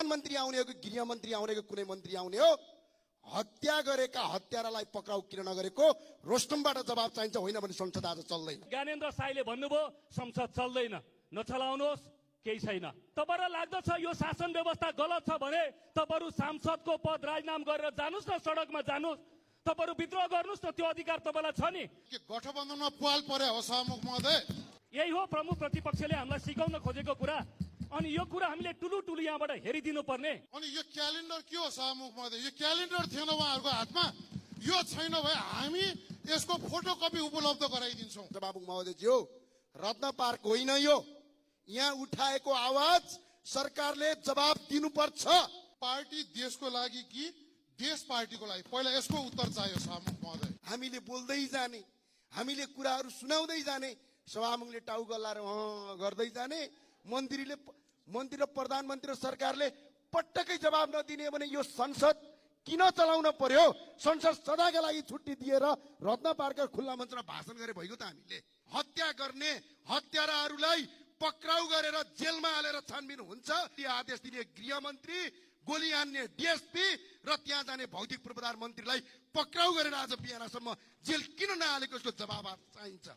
प्रधानमन्त्री आउने हो कि गृहमन्त्री आउने हो कि कुनै मन्त्री आउने हो, हत्या गरेका हत्यारालाई पक्राउ किन नगरेको रोस्टमबाट जवाब चाहिन्छ। होइन भने संसद आज चल्दैन। ज्ञानेन्द्र साईले भन्नुभयो संसद चल्दैन, नचलाउनुहोस्, केही छैन। तपाईलाई लाग्दछ यो शासन व्यवस्था गलत छ भने तपाईहरु सांसदको पद राजीनामा गरेर जानुस् न, सडकमा जानुस्, तपाईहरु विद्रोह गर्नुस् न, त्यो अधिकार तपाईलाई छ नि। गठबन्धनमा पाल परे हो सभामुख महोदय। यही हो प्रमुख प्रतिपक्षले हामीलाई सिकाउन खोजेको कुरा। अनि यो कुरा हामीले टुलु यहाँबाट हेरिदिनु पर्ने। अनि यो क्यालेन्डर के हो सभामुख महोदय? यो क्यालेन्डर थिएन उहाँहरूको हातमा, यो छैन भए हामी यसको फोटोकपी उपलब्ध गराइदिन्छौँ। सभामुख महोदयज्यू, रत्न पार्क होइन यो। यहाँ उठाएको आवाज सरकारले जवाब दिनुपर्छ। पार्टी देशको लागि कि देश पार्टीको लागि, पहिला यसको उत्तर चाहियो सभामुख महोदय। हामीले बोल्दै जाने, हामीले कुराहरू सुनाउँदै जाने, सभामुखले टाउ गल्लाएर गर्दै जाने, मन्त्री र प्रधानमन्त्री र सरकारले पटक्कै जवाब नदिने भने यो संसद किन चलाउन पर्यो? संसद सदाका लागि छुट्टी दिएर रत्न पार्क खुल्ला मञ्चमा भाषण गरे भइगयो त। हामीले हत्या गर्ने हत्याराहरूलाई पक्राउ गरेर जेलमा हालेर छानबिन हुन्छ। त्यो आदेश दिने गृहमन्त्री, गोली हान्ने डिएसपी र त्यहाँ जाने भौतिक पूर्वाधार मन्त्रीलाई पक्राउ गरेर आज बिहानसम्म जेल किन नहालेको यसको जवाब चाहिन्छ।